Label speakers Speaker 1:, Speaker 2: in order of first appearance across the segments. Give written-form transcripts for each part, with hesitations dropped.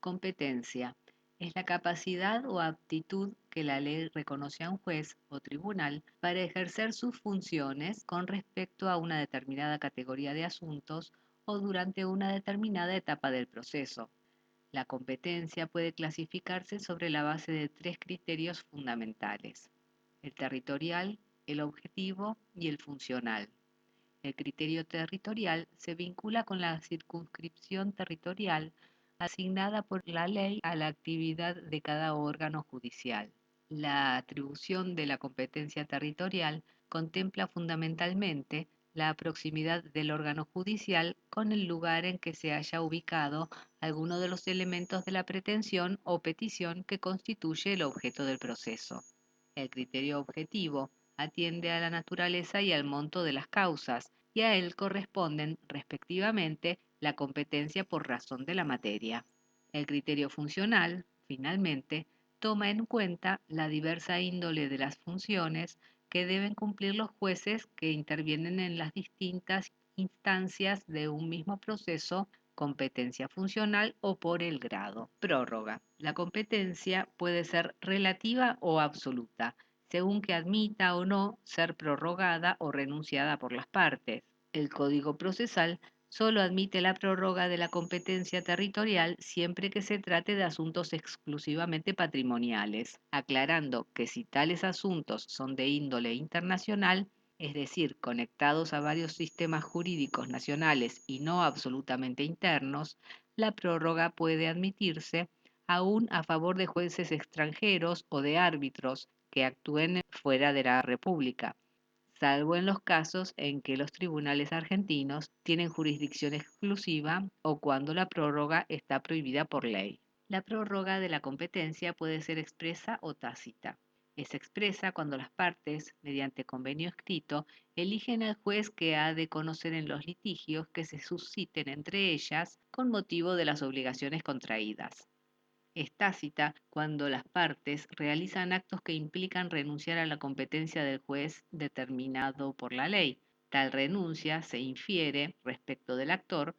Speaker 1: Competencia es la capacidad o aptitud que la ley reconoce a un juez o tribunal para ejercer sus funciones con respecto a una determinada categoría de asuntos o durante una determinada etapa del proceso. La competencia puede clasificarse sobre la base de tres criterios fundamentales: el territorial, el objetivo y el funcional. El criterio territorial se vincula con la circunscripción territorial asignada por la ley a la actividad de cada órgano judicial. La atribución de la competencia territorial contempla fundamentalmente la proximidad del órgano judicial con el lugar en que se haya ubicado alguno de los elementos de la pretensión o petición que constituye el objeto del proceso. El criterio objetivo atiende a la naturaleza y al monto de las causas, y a él corresponden, respectivamente, la competencia por razón de la materia. El criterio funcional, finalmente, toma en cuenta la diversa índole de las funciones que deben cumplir los jueces que intervienen en las distintas instancias de un mismo proceso, competencia funcional o por el grado. Prórroga. La competencia puede ser relativa o absoluta, según que admita o no ser prorrogada o renunciada por las partes. El Código Procesal solo admite la prórroga de la competencia territorial siempre que se trate de asuntos exclusivamente patrimoniales, aclarando que si tales asuntos son de índole internacional, es decir, conectados a varios sistemas jurídicos nacionales y no absolutamente internos, la prórroga puede admitirse aún a favor de jueces extranjeros o de árbitros que actúen fuera de la República, salvo en los casos en que los tribunales argentinos tienen jurisdicción exclusiva o cuando la prórroga está prohibida por ley. La prórroga de la competencia puede ser expresa o tácita. Es expresa cuando las partes, mediante convenio escrito, eligen al juez que ha de conocer en los litigios que se susciten entre ellas con motivo de las obligaciones contraídas. Es tácita cuando las partes realizan actos que implican renunciar a la competencia del juez determinado por la ley. Tal renuncia se infiere respecto del actor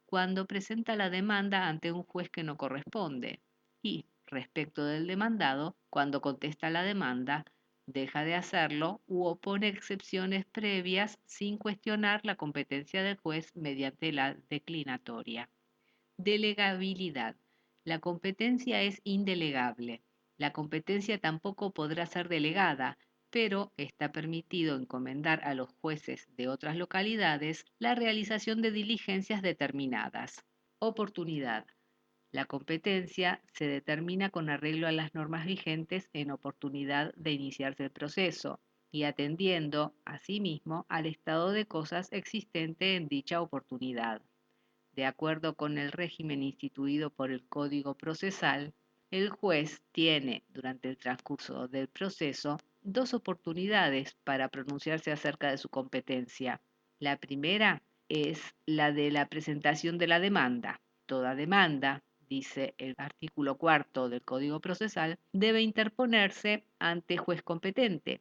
Speaker 1: cuando presenta la demanda ante un juez que no corresponde y, respecto del demandado, cuando contesta la demanda, deja de hacerlo u opone excepciones previas sin cuestionar la competencia del juez mediante la declinatoria. Delegabilidad. La competencia es indelegable. La competencia tampoco podrá ser delegada, pero está permitido encomendar a los jueces de otras localidades la realización de diligencias determinadas. Oportunidad. La competencia se determina con arreglo a las normas vigentes en oportunidad de iniciarse el proceso y atendiendo, asimismo, al estado de cosas existente en dicha oportunidad. De acuerdo con el régimen instituido por el Código Procesal, el juez tiene, durante el transcurso del proceso, dos oportunidades para pronunciarse acerca de su competencia. La primera es la de la presentación de la demanda. Toda demanda, dice el artículo cuarto del Código Procesal, debe interponerse ante juez competente,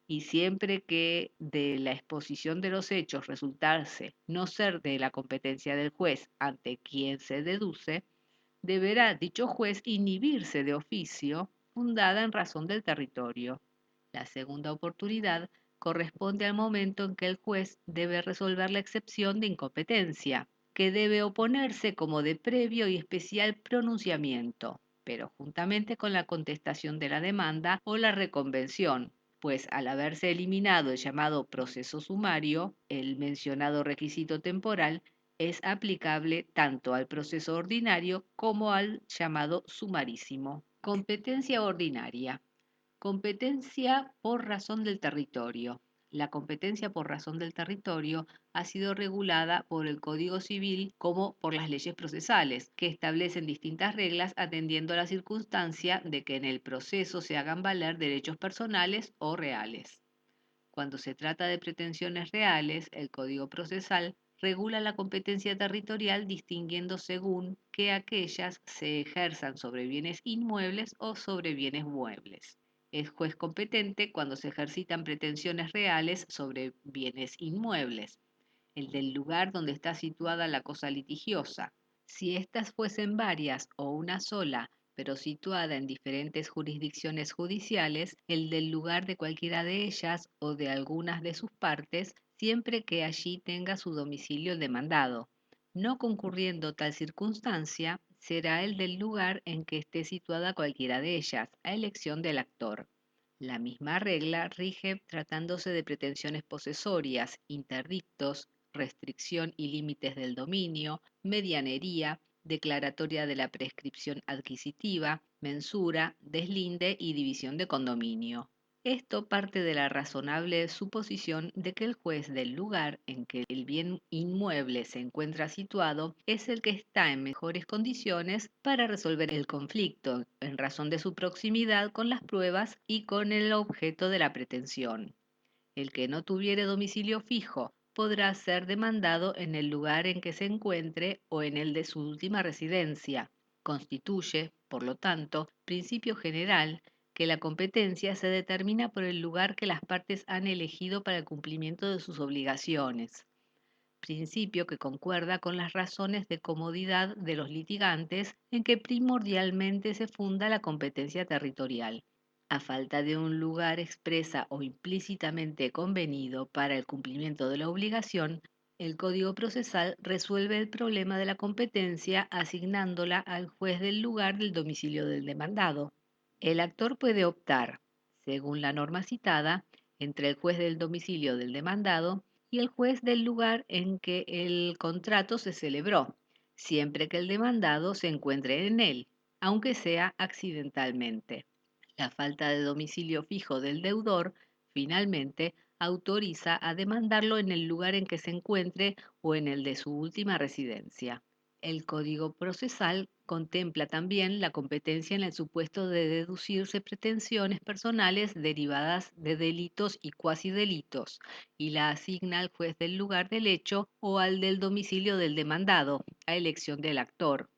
Speaker 1: y siempre que de la exposición de los hechos resultase no ser de la competencia del juez ante quien se deduce, deberá dicho juez inhibirse de oficio fundada en razón del territorio. La segunda oportunidad corresponde al momento en que el juez debe resolver la excepción de incompetencia, que debe oponerse como de previo y especial pronunciamiento, pero juntamente con la contestación de la demanda o la reconvención, pues al haberse eliminado el llamado proceso sumario, el mencionado requisito temporal es aplicable tanto al proceso ordinario como al llamado sumarísimo. Competencia ordinaria. Competencia por razón del territorio. La competencia por razón del territorio ha sido regulada por el Código Civil como por las leyes procesales, que establecen distintas reglas atendiendo a la circunstancia de que en el proceso se hagan valer derechos personales o reales. Cuando se trata de pretensiones reales, el Código Procesal regula la competencia territorial distinguiendo según que aquellas se ejerzan sobre bienes inmuebles o sobre bienes muebles. Es juez competente cuando se ejercitan pretensiones reales sobre bienes inmuebles, el del lugar donde está situada la cosa litigiosa, Si éstas fuesen varias o una sola, pero situada en diferentes jurisdicciones judiciales, el del lugar de cualquiera de ellas o de algunas de sus partes, siempre que allí tenga su domicilio el demandado. No concurriendo tal circunstancia, será el del lugar en que esté situada cualquiera de ellas, a elección del actor. La misma regla rige tratándose de pretensiones posesorias, interdictos, restricción y límites del dominio, medianería, declaratoria de la prescripción adquisitiva, mensura, deslinde y división de condominio. Esto parte de la razonable suposición de que el juez del lugar en que el bien inmueble se encuentra situado es el que está en mejores condiciones para resolver el conflicto, en razón de su proximidad con las pruebas y con el objeto de la pretensión. El que no tuviere domicilio fijo podrá ser demandado en el lugar en que se encuentre o en el de su última residencia. Constituye, por lo tanto, principio general que la competencia se determina por el lugar que las partes han elegido para el cumplimiento de sus obligaciones, principio que concuerda con las razones de comodidad de los litigantes en que primordialmente se funda la competencia territorial. A falta de un lugar expresa o implícitamente convenido para el cumplimiento de la obligación, el Código Procesal resuelve el problema de la competencia asignándola al juez del lugar del domicilio del demandado. El actor puede optar, según la norma citada, entre el juez del domicilio del demandado y el juez del lugar en que el contrato se celebró, siempre que el demandado se encuentre en él, aunque sea accidentalmente. La falta de domicilio fijo del deudor, finalmente, autoriza a demandarlo en el lugar en que se encuentre o en el de su última residencia. El Código Procesal contempla también la competencia en el supuesto de deducirse pretensiones personales derivadas de delitos y cuasi delitos, y la asigna al juez del lugar del hecho o al del domicilio del demandado, a elección del actor.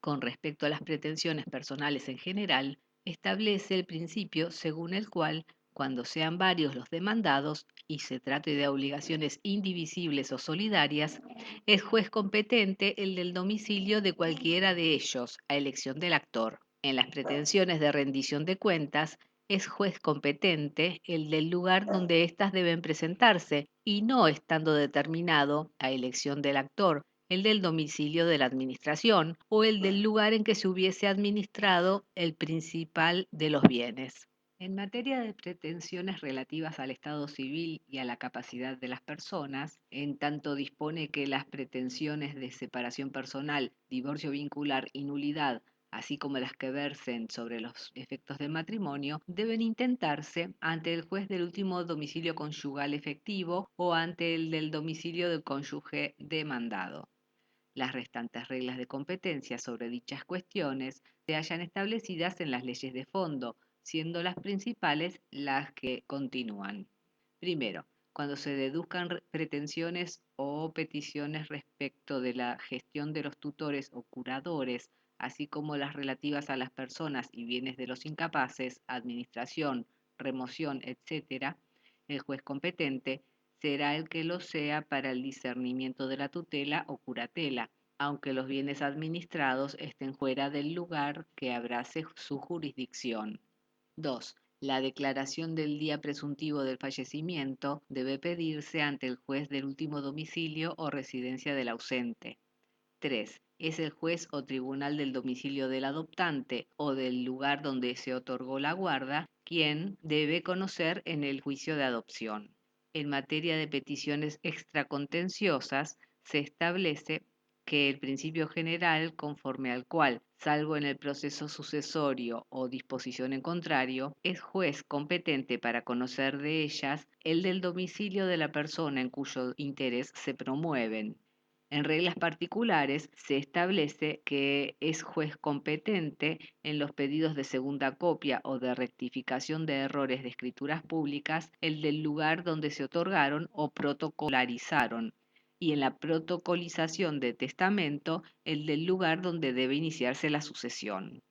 Speaker 1: Con respecto a las pretensiones personales en general, establece el principio según el cual, cuando sean varios los demandados y se trate de obligaciones indivisibles o solidarias, es juez competente el del domicilio de cualquiera de ellos, a elección del actor. En las pretensiones de rendición de cuentas, es juez competente el del lugar donde éstas deben presentarse y no estando determinado, a elección del actor, el del domicilio de la administración o el del lugar en que se hubiese administrado el principal de los bienes. En materia de pretensiones relativas al estado civil y a la capacidad de las personas, en tanto dispone que las pretensiones de separación personal, divorcio vincular y nulidad, así como las que versen sobre los efectos del matrimonio, deben intentarse ante el juez del último domicilio conyugal efectivo o ante el del domicilio del cónyuge demandado. Las restantes reglas de competencia sobre dichas cuestiones se hallan establecidas en las leyes de fondo, siendo las principales las que continúan. Primero, cuando se deduzcan pretensiones o peticiones respecto de la gestión de los tutores o curadores, así como las relativas a las personas y bienes de los incapaces, administración, remoción, etc., el juez competente será el que lo sea para el discernimiento de la tutela o curatela, aunque los bienes administrados estén fuera del lugar que abrace su jurisdicción. 2. La declaración del día presuntivo del fallecimiento debe pedirse ante el juez del último domicilio o residencia del ausente. 3. Es el juez o tribunal del domicilio del adoptante o del lugar donde se otorgó la guarda quien debe conocer en el juicio de adopción. En materia de peticiones extracontenciosas, se establece que el principio general conforme al cual, salvo en el proceso sucesorio o disposición en contrario, es juez competente para conocer de ellas el del domicilio de la persona en cuyo interés se promueven. En reglas particulares se establece que es juez competente en los pedidos de segunda copia o de rectificación de errores de escrituras públicas el del lugar donde se otorgaron o protocolarizaron, y en la protocolización de testamento el del lugar donde debe iniciarse la sucesión.